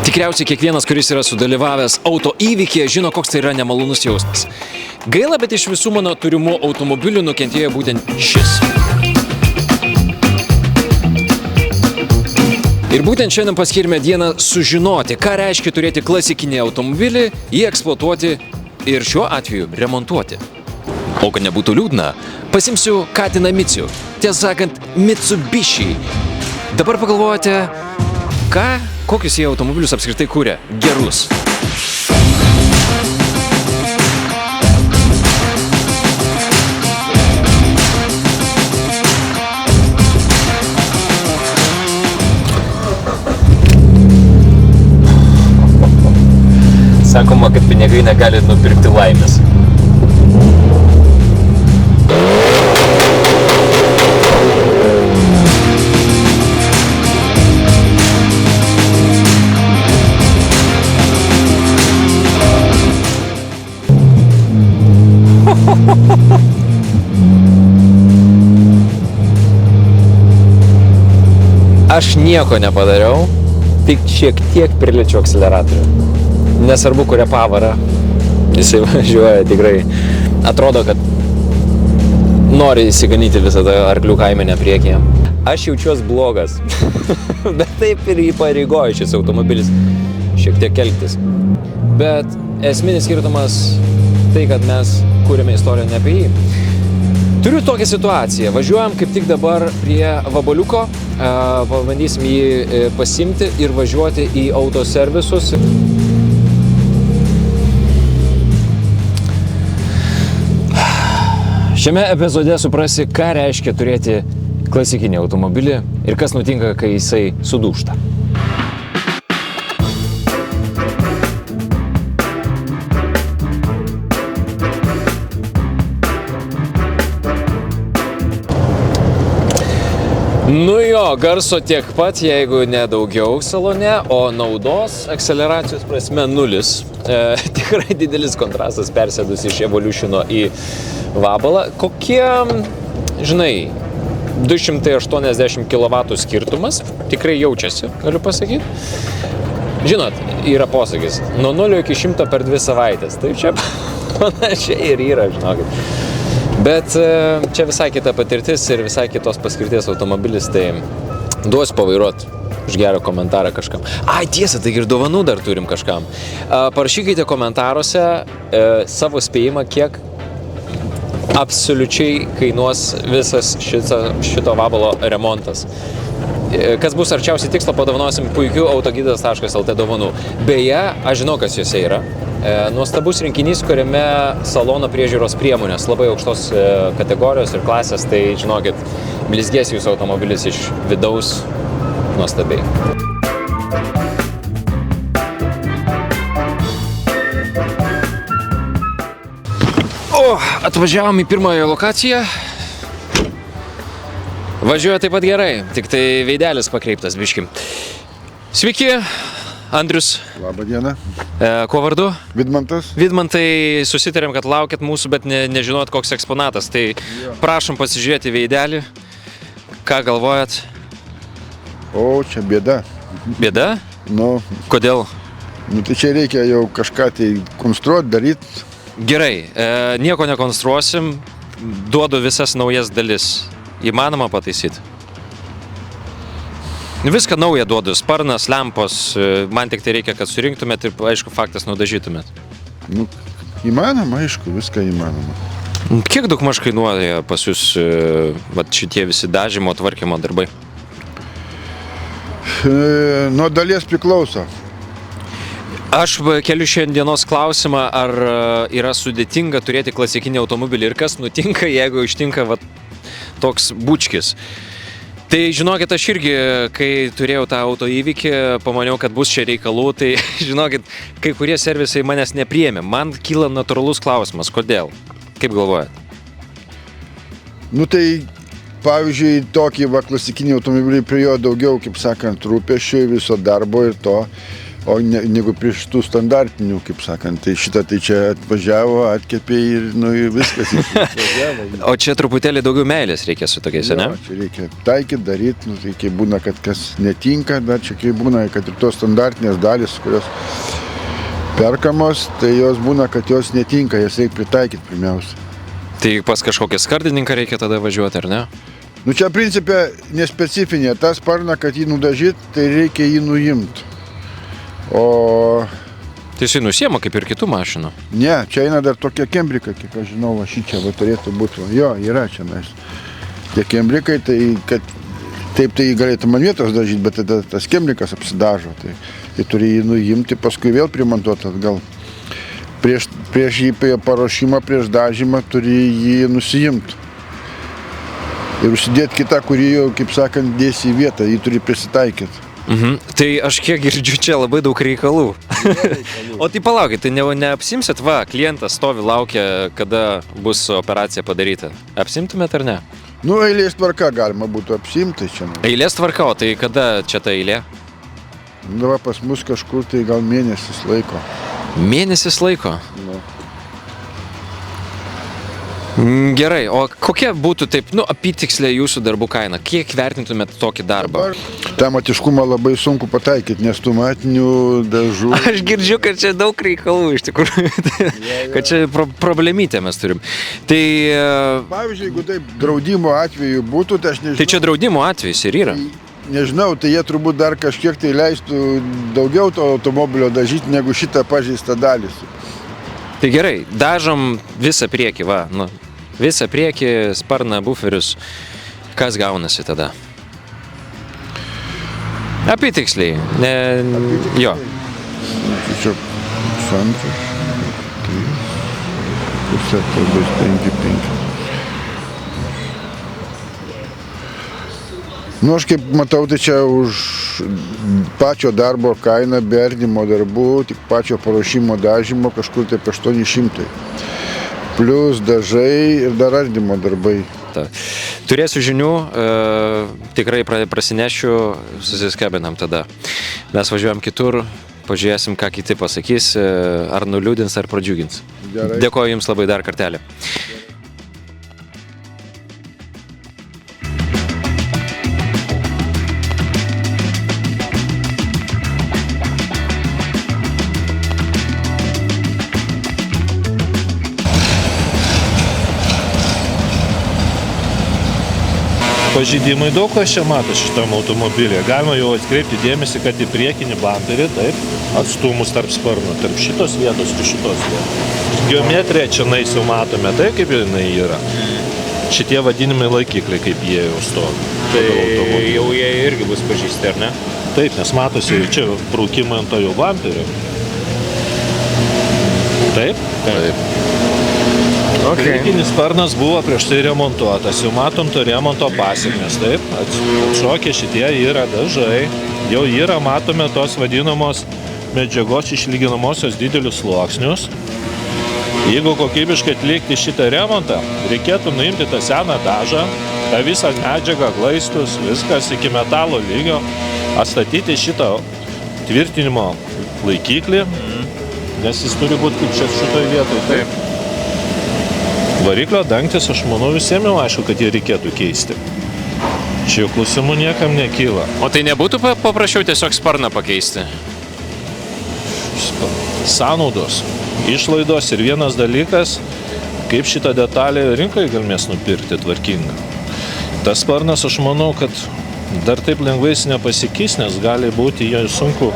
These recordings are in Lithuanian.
Tikriausiai kiekvienas, kuris yra sudalyvavęs auto įvykyje, žino, koks tai yra nemalonus jausmas. Gaila, bet iš visų mano turimų automobilių nukentėjo būtent šis. Ir būtent šiandien paskirime dieną sužinoti, ką reiškia turėti klasikinį automobilį, jį eksploatuoti ir šiuo atveju remontuoti. O kad nebūtų liūdna, pasimsiu katiną Mitsu, tiesą sakant, Mitsubishi. Dabar pagalvojate, kokius jie automobilius apskritai kūrė? Gerus. Sakoma, kad pinigai negali nupirkti laimės. Aš nieko nepadariau, tik šiek tiek priliečiu akceleratorių. Nesvarbu, kurią pavarą jisai važiuoja, tikrai atrodo, kad nori įsiganyti visą tą arklių kaimenę priekyje. Aš jaučiuos blogas, bet taip ir įpareigoja šis automobilis šiek tiek elgtis. Bet esminis skirtumas tai, kad mes kūrėme istoriją ne apie jį. Turiu tokią situaciją. Važiuojam kaip tik dabar prie vabaliuko, pabandysim jį pasimti ir važiuoti į autoservisus. Šiame epizode suprasi, ką reiškia turėti klasikinį automobilį ir kas nutinka, kai jisai sudūžta. Nu jo, garso tiek pat, jeigu ne daugiau salone, o naudos akceleracijos prasme nulis. Tikrai didelis kontrastas persėdus iš Evolutiono į vabalą. Kokie, žinai, 280 kW skirtumas, tikrai jaučiasi, galiu pasakyti. Žinot, yra posakis, nuo 0 iki 100 per 2 savaitės. Tai čia panašiai ir yra, žinokit. Bet čia visai kita patirtis ir visai kitos paskirties automobilis, tai duosiu pavairuoti už gerą komentarą kažkam. Ai, tiesa, taigi ir dovanų dar turim kažkam. Parašykite komentaruose savo spėjimą, kiek absoliučiai kainuos visas šito vabalo remontas. Kas bus arčiausiai tikslo, padovanosim puikių autogidas.lt dovanų. Beje, aš žinau, kas juose yra. Nuostabus rinkinys, kuriame salono priežiūros priemonės, labai aukštos kategorijos ir klasės, tai žinokit, blizgės jūsų automobilis iš vidaus nuostabiai. Atvažiavom į pirmąją lokaciją. Važiuoja taip pat gerai, tik tai veidelis pakreiptas biškim. Sveiki, Andrius. Labą dieną. Kuo vardu? Vidmantas. Vidmantai, susitarėm, kad laukėt mūsų, bet nežinot, koks eksponatas. Tai prašom pasižiūrėti veidelį. Ką galvojat? O, čia bėda. Bėda? Nu. Kodėl? Nu, tai čia reikia jau kažką tai konstruoti, daryti. Gerai, nieko nekonstruosim, duodu visas naujas dalis. Įmanoma pataisyti? Viską naują duodu, sparnas, lempos, man tik tai reikia, kad surinktumėt ir, aišku, faktas nudažytumėt. Nu, įmanoma, aišku, viską įmanoma. Kiek daugmaž kainuoja pas jūs šitie visi dažymo, tvarkymo darbai? Nuo dalies priklauso. Aš keliu šiandienos klausimą, ar yra sudėtinga turėti klasikinį automobilį ir kas nutinka, jeigu ištinka toks bučkis. Tai žinokit, aš irgi, kai turėjau tą auto įvykį, pamaniau, kad bus čia reikalų, tai žinokit, kai kurie servisai manęs nepriėmė. Man kyla natūralus klausimas, kodėl? Kaip galvojat? Nu tai, pavyzdžiui, tokį klasikinį automobilį prie jo daugiau, kaip sakant, rūpesčių, viso darbo ir to. o negu prieš tų standartinių, kaip sakant. Tai šitą tai čia atvažiavo, atkepė ir, ir viskas išvažiavo. O čia truputėlį daugiau meilės reikia su tokiais, ne? Čia reikia taikyti, daryti, tai kai būna, kad kas netinka, dar čia kai būna, kad ir tos standartinės dalis, kurios perkamos, tai jos būna, kad jos netinka, jas reikia pritaikyti pirmiausia. Tai pas kažkokį skardininką reikia tada važiuoti, ar ne? Čia principė nespecifinė. Ta sparna, kad jį nudažyti, tai reikia jį nuimti. O... Tai jisai nusiema kaip ir kitų mašinų? Ne, čia eina dar tokia kembrika, kiek aš žinau, šičia turėtų būti. Jo, yra čia mes. Tie kembrikai, tai kad taip tai galėtų man vietos dažyti, bet tada tas kembrikas apsidažo. Tai turi jį nuimti, paskui vėl primontuoti atgal. Prieš jį paruošimą, prieš dažymą turi jį nusijimti. Ir užsidėti kitą, kurį jau, kaip sakant, dėsi į vietą, jį turi prisitaikyti. Tai aš kiek girdžiu čia labai daug reikalų. O tai palaukit, tai neapsimsit, klientas stovi, laukia, kada bus operacija padaryta. Apsimtumėt ar ne? Eilės tvarka galima būtų apsimti čia. Eilės tvarka, o tai kada čia ta eilė? Pas mus kažkur tai gal mėnesis laiko. Mėnesis laiko? Gerai, o kokia būtų taip, apytikslė jūsų darbų kaina? Kiek vertintumėt tokį darbą? Tą matiškumą labai sunku pataikyti, nes tų matinių dažų... Aš girdžiu, kad čia daug reikalų iš tikrųjų, kad čia problemytę mes turim. Tai... Pavyzdžiui, jeigu taip draudimo atveju būtų, tai aš nežinau... Tai čia draudimo atvejis ir yra? Nežinau, tai jie turbūt dar kažkiek tai leistų daugiau to automobilio dažyti, negu šitą pažeistą dalį. Tai gerai, dažom visą priekį, visą priekį, sparną, buferius. Kas gaunasi tada? Apytiksliai. Jo. Čia pusantros, 3, pusė, tai bus 5. Aš kaip matau, tai čia už pačio darbo kainą, be ardymo darbų, tik pačio paruošimo dažymo kažkur tai 800. Plius dažai ir dar ardymo darbai. Turėsiu žinių, tikrai prasinešiu, susiskambinam tada. Mes važiuojam kitur, pažiūrėsim, ką kiti pasakys, ar nuliūdins, ar pradžiugins. Gerai. Dėkoju Jums labai dar kartelį. Pažeidimai daug kas čia mato šitam automobilėje. Galima jau atkreipti dėmesį, kad į priekinį bamperį, taip, atstumus tarp sparnų, tarp šitos vietos ir šitos vietos. Geometrija čia jau matome, tai kaip jinai yra. Šitie vadinimai laikikliai, kaip jie jau stovi. Tai jau jie irgi bus pažeisti, ar ne? Taip, nes matosi čia braukimai ant to jau bamperio. Taip? Taip. Priekinis sparnas buvo prieš tai remontuotas, jau matom to remonto pasekmes, taip, atšokę šitie yra dažai, jau yra, matome tos vadinamos medžiagos išlyginamosios didelius sluoksnius. Jeigu kokybiškai atlikti šitą remontą, reikėtų nuimti tą seną dažą, tą visą medžiagą, glaistus, viskas iki metalo lygio, atstatyti šitą tvirtinimo laikiklį, nes jis turi būti kaip čia šitoje vietoje. Taip. Variklio dangtis, aš manau, visiems jau aišku, kad jie reikėtų keisti. Čia jau klausimų niekam nekyla. O tai nebūtų paprašiau tiesiog sparną pakeisti? Sąnaudos, išlaidos ir vienas dalykas, kaip šitą detalę rinkoje galės nupirkti tvarkingą. Tas sparnas, aš manau, kad dar taip lengvai jis nepasikeis, nes gali būti jį sunku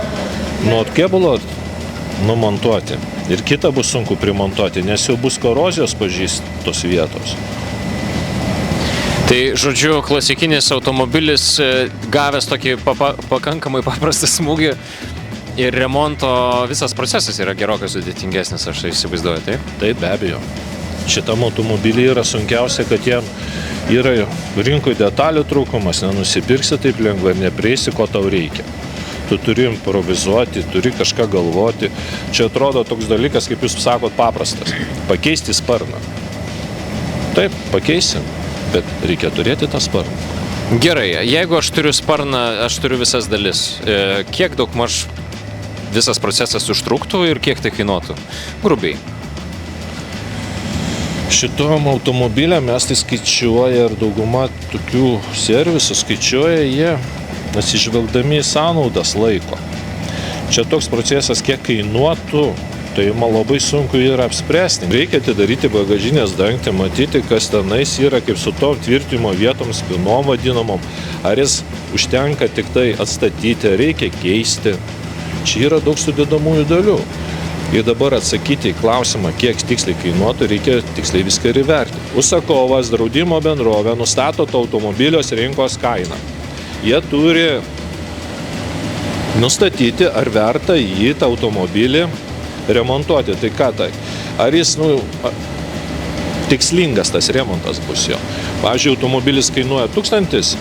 nuo kėbulo numontuoti. Ir kitą bus sunku primontuoti, nes jau bus korozijos pažeistos vietos. Tai, žodžiu, klasikinis automobilis gavęs tokį pakankamai paprastą smūgį ir remonto visas procesas yra gerokai sudėtingesnis, aš įsivaizduoju, taip? Taip, be abejo. Šitam automobilį yra sunkiausia, kad jam yra rinkoje detalių trūkumas, nenusipirksi taip lengvai ir neprieisi, ko tau reikia. Tu turi improvizuoti, turi kažką galvoti. Čia atrodo toks dalykas, kaip jūs sakot, paprastas. Pakeisti sparną. Taip, pakeisim, bet reikia turėti tą sparną. Gerai, jeigu aš turiu sparną, aš turiu visas dalis. Kiek daug maž visas procesas užtruktų ir kiek tai kainuotų? Grubiai. Šitom automobiliam mes tai skaičiuoja ir dauguma tokių servisų skaičiuoja jie atsižvelgdami į sąnaudas laiko. Čia toks procesas, kiek kainuotų, tai man labai sunku yra apspręsti. Reikia atidaryti bagažinės dangtį, matyti, kas tenais yra, kaip su tom tvirtinimo vietom, spinom vadinamom. Ar jis užtenka tik tai atstatyti, reikia keisti. Čia yra daug sudedamųjų dalių. Ir dabar atsakyti į klausimą, kiek tiksliai kainuotų, reikia tiksliai viską ir įvertinti. Užsakovas, draudimo bendrovė nustato to automobilio rinkos kainą. Jie turi nustatyti, ar verta jį tą automobilį remontuoti. Tai ką tai? Ar jis, tikslingas tas remontas bus jo. Pavyzdžiui, automobilis kainuoja 1000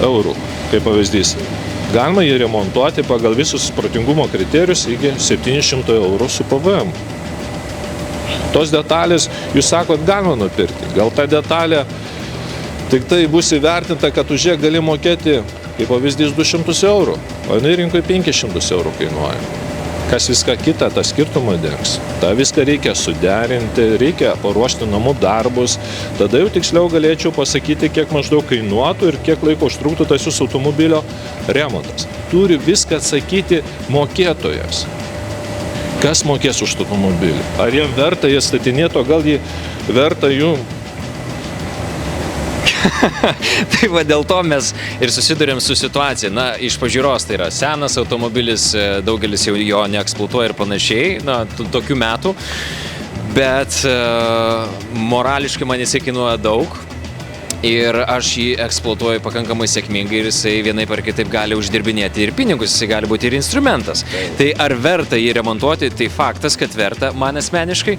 eurų, kaip pavyzdys. Galima jį remontuoti pagal visus protingumo kriterijus iki 700 eurų su PVM. Tos detalės, jūs sakot, galima nupirkti. Gal ta detalė tik tai bus įvertinta, kad už ją gali mokėti, kaip pavyzdys, 200 eurų, o jinai rinkoje 500 eurų kainuoja. Kas viską kitą, tą skirtumą dengs. Ta viską reikia suderinti, reikia paruošti namų darbus. Tada jau tiksliau galėčiau pasakyti, kiek maždaug kainuotų ir kiek laiko užtruktų tas jūsų automobilio remontas. Turi viską atsakyti mokėtojas. Kas mokės už automobilį? Ar jam verta jį statinėti, o gal jį verta jų? Tai va dėl to mes ir susidurėm su situacija. Na, iš pažiūros tai yra senas automobilis, daugelis jau jo neeksploatuoja ir panašiai, na, tokių metų, bet morališkai man jisai kainuoja daug. Ir aš jį eksploatuoju pakankamai sėkmingai ir jisai vienaip ar kitaip gali uždirbinėti ir pinigus, jisai gali būti ir instrumentas. Tai ar verta jį remontuoti, tai faktas, kad verta man asmeniškai,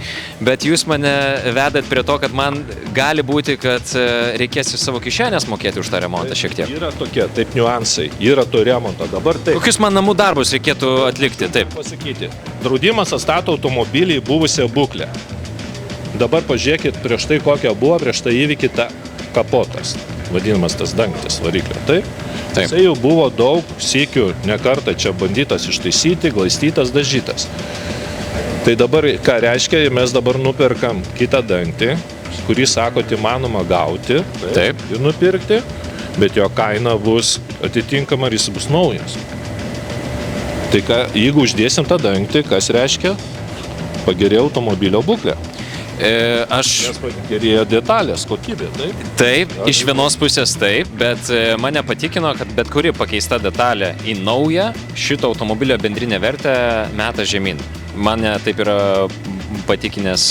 bet jūs mane vedat prie to, kad man gali būti, kad reikės iš savo kišenės mokėti už tą remontą šiek tiek. Yra tokie, taip, niuansai, yra to remonto. Dabar taip. Kokius man namų darbus reikėtų atlikti? Taip. Pasakyti, draudimas atstato automobilį į buvusią būklę. Dabar pažiūrėkit prieš tai, kokia buvo, prieš tai įvykį tą kapotas, vadinamas tas dangtis variklio. Taip? Jisai jau buvo daug sykių, ne kartą čia bandytas ištaisyti, glaistytas, dažytas. Tai dabar, ką reiškia, mes dabar nuperkam kitą dangtį, kurį, sakot, įmanoma gauti, taip, ir nupirkti, bet jo kaina bus atitinkama ir jis bus naujas. Tai ką, jeigu uždėsim tą dangtį, kas reiškia? Pagerėjo automobilio būklė. Aš gerėja detalės, kokybė, taip? Taip, iš vienos pusės taip, bet mane patikino, kad bet kuri pakeista detalė į naują šito automobilio bendrinę vertę meta žemyn. Mane taip yra patikinęs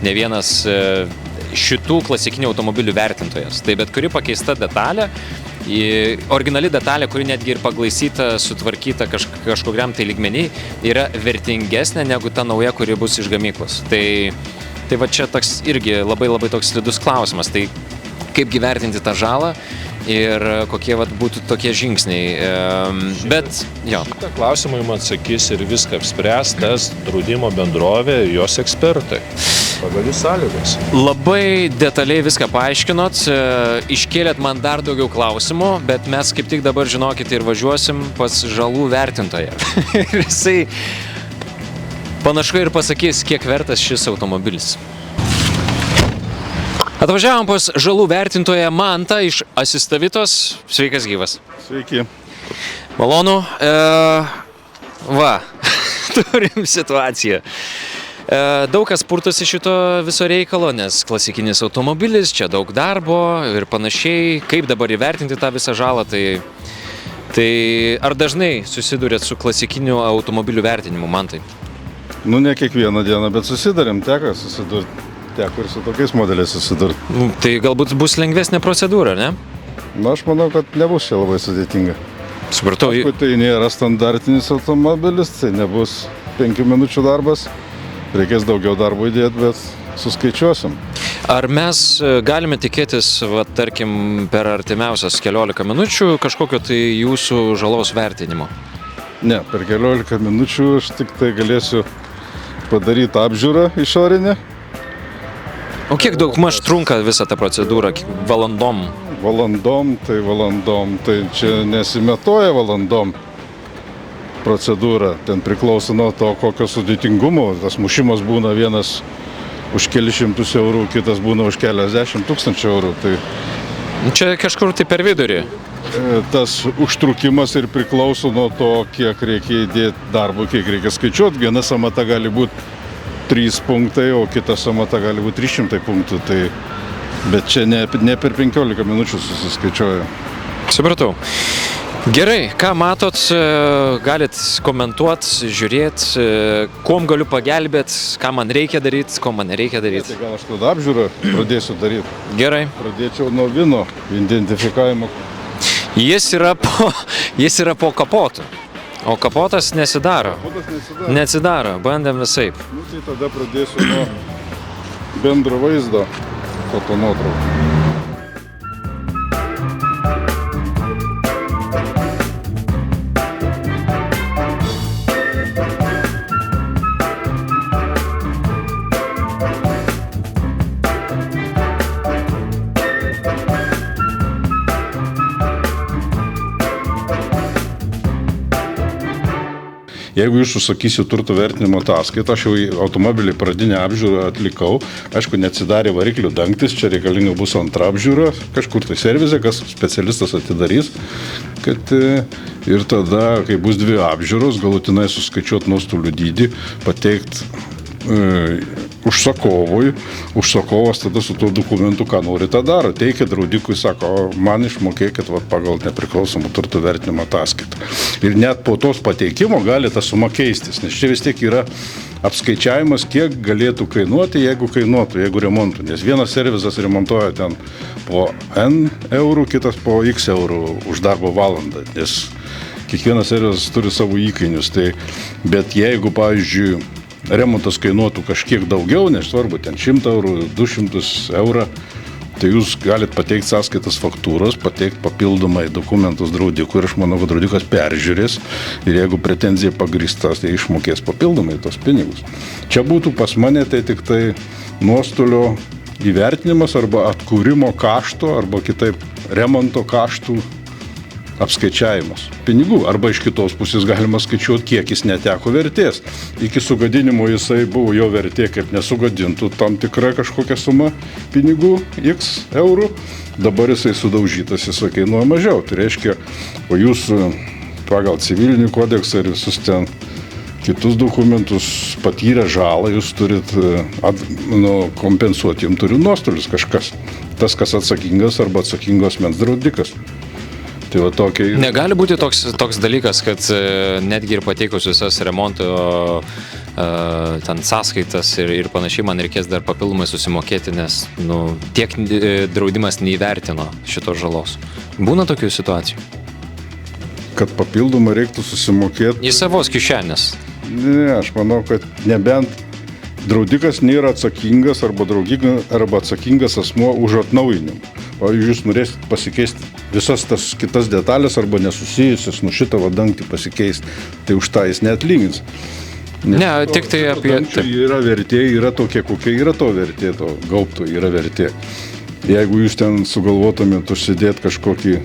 ne vienas šitų klasikinių automobilių vertintojas. Tai bet kuri pakeista detalė, originali detalė, kuri netgi ir paglaisyta, sutvarkyta kažkokiam tai lygmenį, yra vertingesnė negu ta nauja, kuri bus iš gamyklos. Tai va čia toks irgi labai toks slidus klausimas. Tai kaipgi vertinti tą žalą ir kokie būtų tokie žingsniai. Bet jo. Šitą klausimą jums atsakys ir viską apspręs tas draudimo bendrovė ir jos ekspertai. Pagal jų sąlygas. Labai detaliai viską paaiškinot, iškėlėt man dar daugiau klausimų, bet mes kaip tik dabar, žinokit, ir važiuosim pas žalų vertintoją. Ir jisai panašu ir pasakys, kiek vertas šis automobilis. Atvažiavom pas žalų vertintoją Mantą iš Asistavitos. Sveikas gyvas. Sveiki. Malonu. Va, turim situaciją. Daug kas purtosi šito viso reikalo, nes klasikinis automobilis, čia daug darbo ir panašiai. Kaip dabar įvertinti tą visą žalą, tai ar dažnai susidurėt su klasikiniu automobilių vertinimu, Mantai? Nu, ne kiekvieną dieną, bet susidarėm, teko ir su tokiais modeliais susidurti. Tai galbūt bus lengvesnė procedūra, ne? Na, aš manau, kad nebus čia labai sudėtinga. Supratau. Tai nėra standartinis automobilis, tai nebus 5 minučių darbas. Reikės daugiau darbo įdėti, bet suskaičiuosim. Ar mes galime tikėtis, tarkim, per artimiausias 14 minučių kažkokio tai jūsų žalos vertinimo? Ne, per 14 minučių aš tik tai galėsiu padaryti apžiūrą išorinę. O kiek daug maž trunka visą tą procedūrą? Valandom? Valandom, tai čia nesimetoja valandom. procedūra. Ten priklauso nuo to, kokio sudėtingumo. Tas mušimas būna vienas už kelius šimtus eurų, kitas būna už keliasdešimt tūkstančių eurų. Tai Čia kažkur tai per vidurį. tas užtrukimas ir priklauso nuo to, kiek reikia įdėti darbo, kiek reikia skaičiuoti. Viena samata gali būti 3 punktai, o kita samata gali būti 300 punktų. Tai, bet čia ne per 15 minučių susiskaičiuoja. Supratau. Gerai, ką matot, galit komentuot, žiūrėt, kuom galiu pagelbėt, ką man reikia daryti, ko man nereikia daryti. Tai gal aš tada apžiūrą pradėsiu daryti. Gerai. Pradėčiau nuo vino identifikavimo. Jis yra po kapotu, o kapotas nesidaro. Neatsidaro, bandėm visaip. Nu, tai tada pradėsiu nuo bendro vaizdo fotonuotraukų. Jeigu jūs užsakysit turto vertinimo ataskaitą, aš jau į automobilį pradinę apžiūrą atlikau. Aišku, neatsidarė variklių dangtis, čia reikalinga bus antra apžiūra, kažkur tai servise, kas specialistas atidarys. Ir tada, kai bus 2 apžiūros, galutinai suskaičiuoti nuostolių dydį, pateikti užsakovui. Užsakovas tada su tuo dokumentu, ką nori, tą daro. Teikia draudikui, sako, man išmokėkit pagal nepriklausomą turto vertinimo ataskaitą. Ir net po tos pateikimo gali ta suma keistis, nes čia vis tiek yra apskaičiavimas, kiek galėtų kainuoti, jeigu remontų. Nes vienas servisas remontuoja ten po N eurų, kitas po X eurų už darbo valandą, nes kiekvienas servisas turi savo įkainius. Bet jeigu, pavyzdžiui, remontas kainuotų kažkiek daugiau, nesvarbu, ten 100 eurų, 200 eurų, tai jūs galite pateikti sąskaitas faktūros, pateikti papildomai dokumentus draudikui ir aš manau, kad draudikas peržiūrės ir jeigu pretenzija pagrįstas, tai išmokės papildomai tos pinigus. Čia būtų pas mane tai tik tai nuostolio įvertinimas arba atkūrimo kašto arba kitaip remonto kaštų apskaičiavimas pinigų. Arba iš kitos pusės galima skaičiuoti, kiek jis neteko vertės. Iki sugadinimo jisai buvo jo vertė, kaip nesugadintų tam tikra kažkokia suma pinigų, X eurų. Dabar jisai sudaužytas, jisai kainuoja mažiau. Tai reiškia, o jūs pagal civilinį kodeksą ir visus ten kitus dokumentus patyrę žalą, jūs turit kompensuoti, jums turi nuostolius kažkas. Tas, kas atsakingas arba atsakingos asmens draudikas. Tai va tokia... Negali būti toks dalykas, kad netgi ir pateikus visas remonto ten sąskaitas ir panašiai, man reikės dar papildomai susimokėti, nes tiek draudimas neįvertino šitos žalos. Būna tokių situacijų? Kad papildomai reiktų susimokėti... Į savos kišenės. Ne, aš manau, kad nebent draudikas nėra atsakingas arba atsakingas asmuo už atnaujinimą. Pavyzdžiui, jūs norėsit pasikeisti visas tas kitas detalės arba nesusijusias šitą dangtį pasikeisti, tai už tą jis neatlygins. Ne, tik tai apie... Yra vertė, yra tokia, kokia yra to vertė, to gaubto yra vertė. Jeigu jūs ten sugalvotumėt užsidėti kažkokį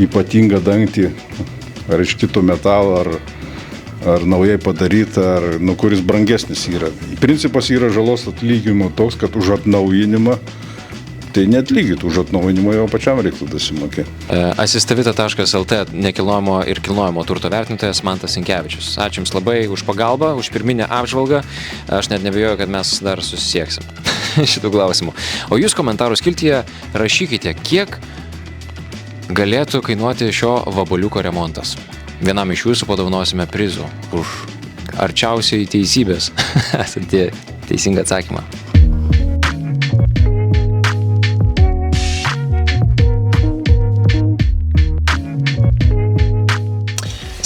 ypatingą dangtį, ar iš kito metalo, ar naujai padarytą, ar kuris brangesnis yra. Principas yra žalos atlyginimo toks, kad už atnaujinimą tai neatlygytų, už atnaujinimą jau pačiam reiktų dasimokėti. Asistavita.lt nekilnojamo ir kilnojamo turto vertintojas Mantas Sinkevičius. Ačiū Jums labai už pagalbą, už pirminę apžvalgą. Aš net nebejoju, kad mes dar susisieksim šitų klausimų. O Jūs komentarų skiltyje rašykite, kiek galėtų kainuoti šio vabaliuko remontas. Vienam iš Jūsų padovanosime prizų už arčiausiai teisybės esantį teisingą atsakymą.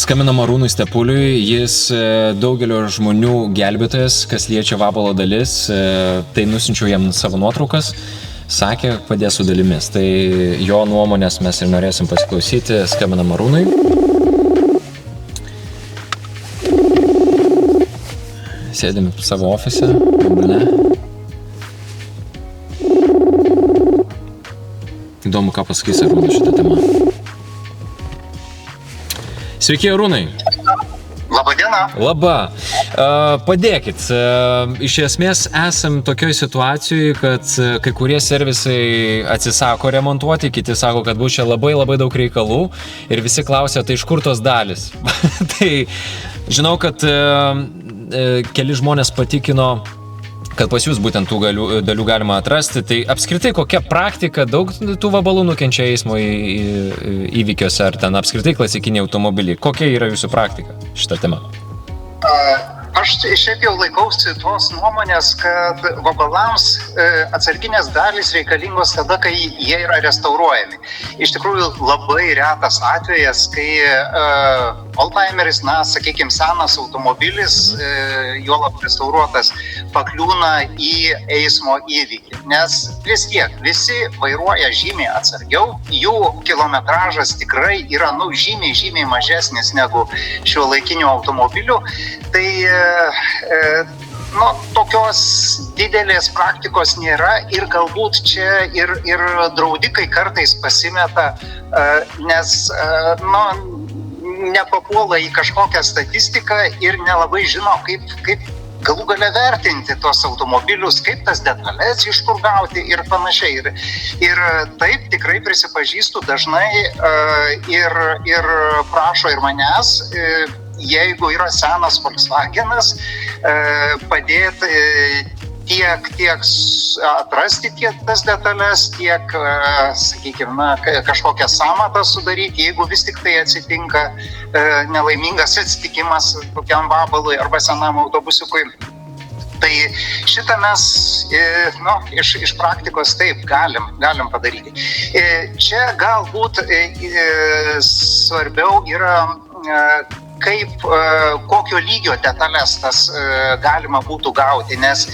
Skambinam Arūnui Stepuliui, jis daugelio žmonių gelbėtojas, kas liečia vabalo dalis, tai nusinčiau jam savo nuotraukas, sakė, padės su dalimis. Tai jo nuomonės mes ir norėsim pasiklausyti, skambinam Arūnui. Sėdėm savo ofise, Įdomu, ką pasakys Arūnai šitą temą. Sveiki, Arūnai. Labadiena. Labą. Padėkit. Iš esmės esam tokioj situacijoj, kad kai kurie servisai atsisako remontuoti, kiti sako, kad bus čia labai daug reikalų ir visi klausia, tai iš kur tos dalis. Tai žinau, kad keli žmonės patikino, kad pas jūs būtent tų dalių galima atrasti. Tai apskritai kokia praktika, daug tų vabalų nukenčia eismo įvykiuose ar ten apskritai klasikiniai automobiliai. Kokia yra jūsų praktika šitą temą? Aš šiaip jau laikausi tos nuomonės, kad vabalams atsarginės dalys reikalingos tada, kai jie yra restauruojami. Iš tikrųjų labai retas atvejas, kai oldtimeris, sakykime, senas automobilis, juolab restauruotas, pakliūna į eismo įvykį. Nes vis tiek visi vairuoja žymiai atsargiau, jų kilometražas tikrai yra žymiai mažesnis negu šiuolaikinių automobilių. Tai tokios didelės praktikos nėra ir galbūt čia ir draudikai kartais pasimeta, nes nepapuola į kažkokią statistiką ir nelabai žino, kaip galų gale vertinti tos automobilius, kaip tas detalės iš kur gauti ir panašiai. Ir taip tikrai prisipažįstu dažnai ir prašo ir manęs, jeigu yra senas Volkswagenas, padėti tiek atrasti tas detalės, tiek, sakykime, kažkokią samatą sudaryti, jeigu vis tik tai atsitinka nelaimingas atsitikimas kokiam vabalui arba senam autobusiukui. Tai šitą mes iš praktikos taip galim padaryti. Čia galbūt svarbiau yra kokio lygio detalės tas galima būtų gauti, nes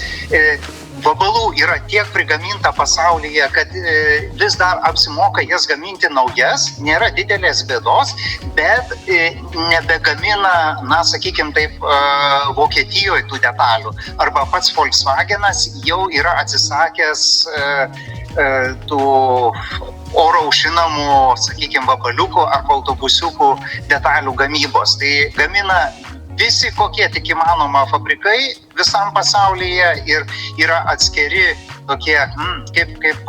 vabalų yra tiek prigaminta pasaulyje, kad vis dar apsimoka jas gaminti naujas, nėra didelės bėdos, bet nebegamina, sakykime taip, Vokietijoje tų detalių. Arba pats Volkswagenas jau yra atsisakęs tų oro aušinamų, sakykime, vabaliukų arba autobusiukų detalių gamybos. Tai gamina visi kokie tik įmanoma fabrikai visam pasaulyje ir yra atskiri tokie, kaip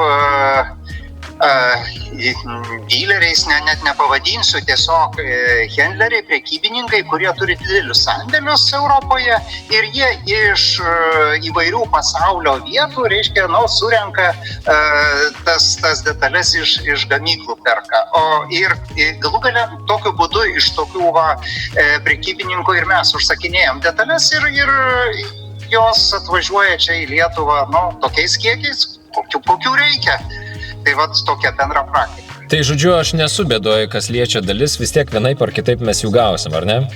dileriais, net nepavadinsiu, tiesiog handleriai, prekybininkai, kurie turi didelius sandėlius Europoje ir jie iš įvairių pasaulio vietų, reiškia, surenka tas detalės iš gamyklų perka. Ir galų gale tokiu būdu iš tokių prekybininkų ir mes užsakinėjom detalės ir jos atvažiuoja čia į Lietuvą tokiais kiekiais, kokių reikia. Tai tokia bendra praktika. Tai žodžiu, aš nesu bėdoje, kas liečia dalis, vis tiek vienaip ar kitaip mes jų gausim, ar ne?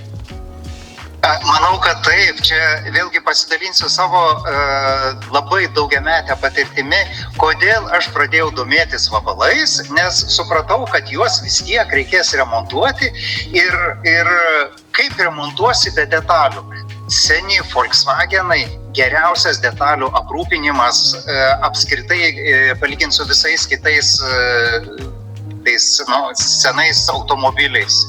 Manau, kad taip. Čia vėlgi pasidalinsiu savo labai daugiametę patirtimi, kodėl aš pradėjau domėtis vabalais, nes supratau, kad juos vis tiek reikės remontuoti ir kaip remontuosi be detalių. Seni Volkswagenai, geriausias detalių aprūpinimas apskritai palyginti su visais kitais senais automobiliais,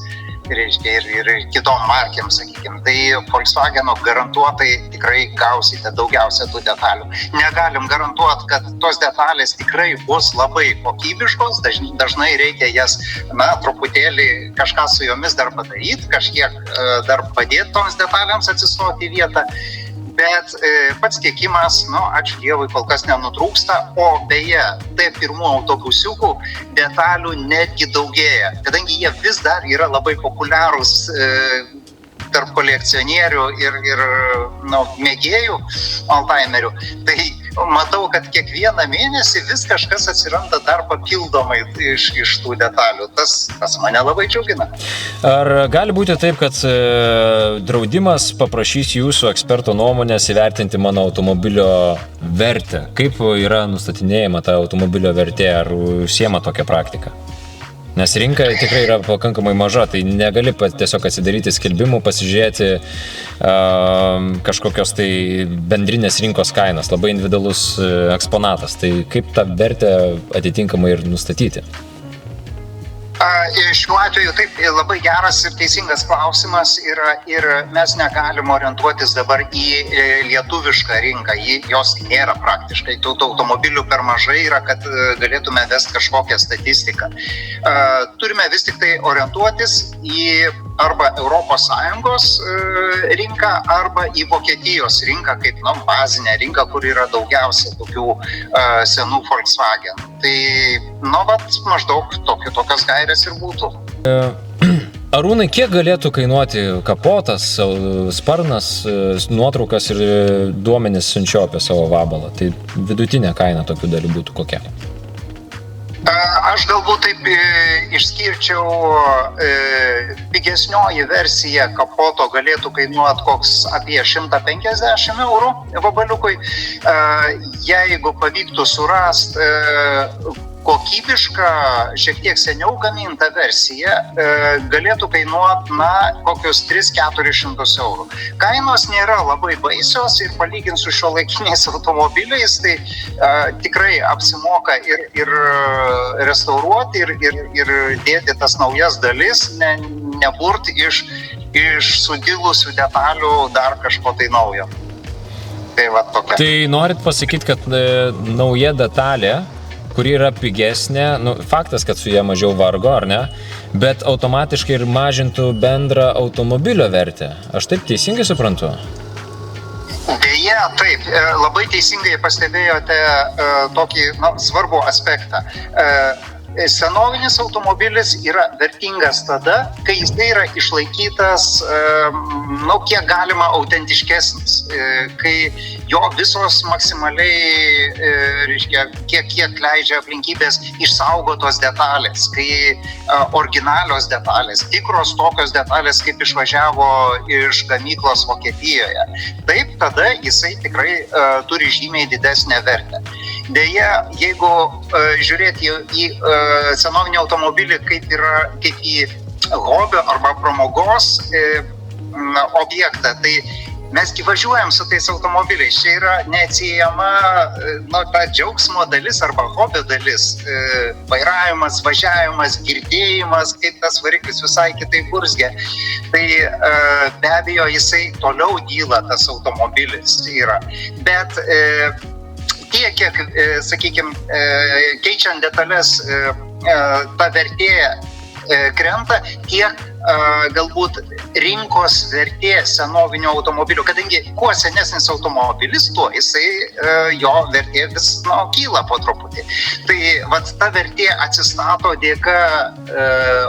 reiškia, ir kitom markėm, sakykime. Tai Volkswageno garantuotai tikrai gausite daugiausia tų detalių. Negalim garantuoti, kad tos detalės tikrai bus labai kokybiškos, dažnai reikia jas, truputėlį kažką su jomis dar padaryti, kažkiek dar padėti toms detalėms atsistoti į vietą. Bet pats tiekimas, ačiū Dievui, kol kas nenutrūksta, o beje, T1 autobusiukų detalių netgi daugėja, kadangi jie vis dar yra labai populiarūs tarp kolekcionierių ir mėgėjų oldtimerių. Tai matau, kad kiekvieną mėnesį vis kažkas atsiranda dar papildomai iš tų detalių. Tas mane labai džiugina. Ar gali būti taip, kad draudimas paprašys jūsų eksperto nuomonės įvertinti mano automobilio vertę? Kaip yra nustatinėjama ta automobilio vertė? Ar užsiema tokią praktiką? Nes rinka tikrai yra pakankamai maža, tai negali tiesiog atsidaryti skelbimų, pasižiūrėti kažkokios tai bendrinės rinkos kainos, labai individualus eksponatas. Tai kaip tą vertę atitinkamai ir nustatyti? Šiuo atveju taip labai geras ir teisingas klausimas yra ir mes negalim orientuotis dabar į lietuvišką rinką, jos nėra praktiškai, tų automobilių per mažai yra, kad galėtume vesti kažkokią statistiką. Turime vis tik tai orientuotis į arba ES rinką, arba į Vokietijos rinką, kaip bazinę rinką, kur yra daugiausia tokių senų Volkswagen. Tai, maždaug tokios gairės ir būtų. Arūnai, kiek galėtų kainuoti kapotas, sparnas, nuotraukas ir duomenis siunčiu apie savo vabalą? Tai vidutinė kaina tokių dalių būtų kokia? Aš galbūt taip išskirčiau pigesnioji versija kapoto galėtų kainuoti koks apie 150 eurų vabaliukui. Jeigu pavyktų surasti kokybišką, šiek tiek seniau gamintą versiją, galėtų kainuoti, kokius 300–400 eurų. Kainos nėra labai baisios ir palyginti su šiuolaikiniais automobiliais, tai tikrai apsimoka ir restauruoti, ir dėti tas naujas dalis, neburti iš sudilusių detalių dar kažko tai naujo. Tai va tokia. Tai norit pasakyti, kad nauja detalė, kuri yra pigesnė, faktas, kad su jie mažiau vargo, ar ne, bet automatiškai ir mažintų bendrą automobilio vertę. Aš taip teisingai suprantu? Deja, taip, labai teisingai pastebėjote tokį svarbų aspektą. Senovinis automobilis yra vertingas tada, kai jis yra išlaikytas, kiek galima autentiškesnis, kai jo visos maksimaliai, kiek leidžia aplinkybės, išsaugotos detalės, kai originalios detalės, tikros tokios detalės, kaip išvažiavo iš gamyklos Vokietijoje. Taip, tada jisai tikrai turi žymiai didesnę vertę. Deja, jeigu žiūrėti į senovinį automobilį kaip į hobio arba pramogos objektą, tai mes važiuojam su tais automobiliais. Čia yra neatsiejama ta džiaugsmo dalis arba hobio dalis. Vairavimas, važiavimas, girdėjimas, kaip tas variklis visai kitaip burzgia. Tai be abejo, jisai toliau dyla tas automobilis yra. Bet tiek, kiek, sakykime, keičiant detalės, ta vertė krenta, tiek galbūt rinkos vertė senovinio automobilio, kadangi kuo senesnis automobilis, tuo jisai jo vertė vis kyla po truputį. Tai ta vertė atsistato dėka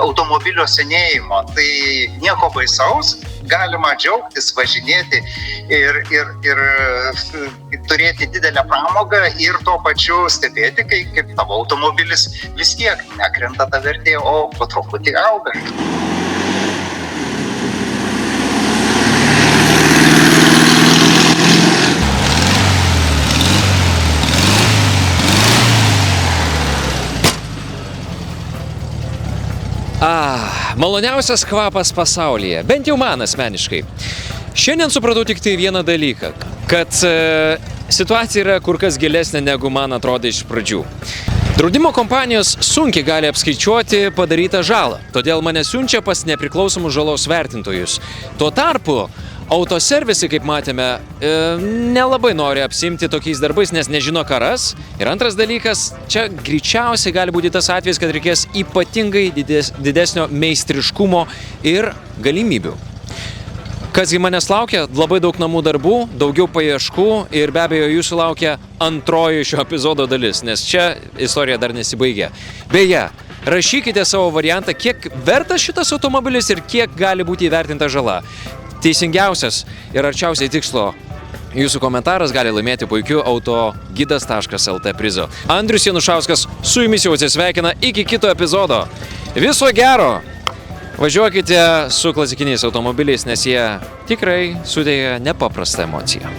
automobilio senėjimo. Tai nieko baisaus, galima džiaugtis, važinėti ir turėti didelę pramogą ir tuo pačiu stebėti, kaip tavo automobilis vis tiek nekrenta ta vertė, o po truputį auga. Maloniausias kvapas pasaulyje, bent jau man asmeniškai. Šiandien supratau tik tai vieną dalyką, kad situacija yra kur kas gilesnė, negu man atrodė iš pradžių. Draudimo kompanijos sunkiai gali apskaičiuoti padarytą žalą, todėl mane siunčia pas nepriklausomus žalos vertintojus. Tuo tarpu autoservisai, kaip matėme, nelabai nori apsiimti tokiais darbais, nes nežino, ką ras. Ir antras dalykas, čia greičiausiai gali būti tas atvejis, kad reikės ypatingai didesnio meistriškumo ir galimybių. Kasgi manęs laukia? Labai daug namų darbų, daugiau paieškų ir be abejo jūsų laukia antroji šio epizodo dalis, nes čia istorija dar nesibaigė. Beje, rašykite savo variantą, kiek vertas šitas automobilis ir kiek gali būti įvertinta žala. Teisingiausias ir arčiausiai tikslo jūsų komentaras gali laimėti puikiu autogidas.lt prizu. Andrius Janušauskas su jumis jau atsisveikina iki kito epizodo. Viso gero! Važiuokite su klasikiniais automobiliais, nes jie tikrai suteikia nepaprastą emociją.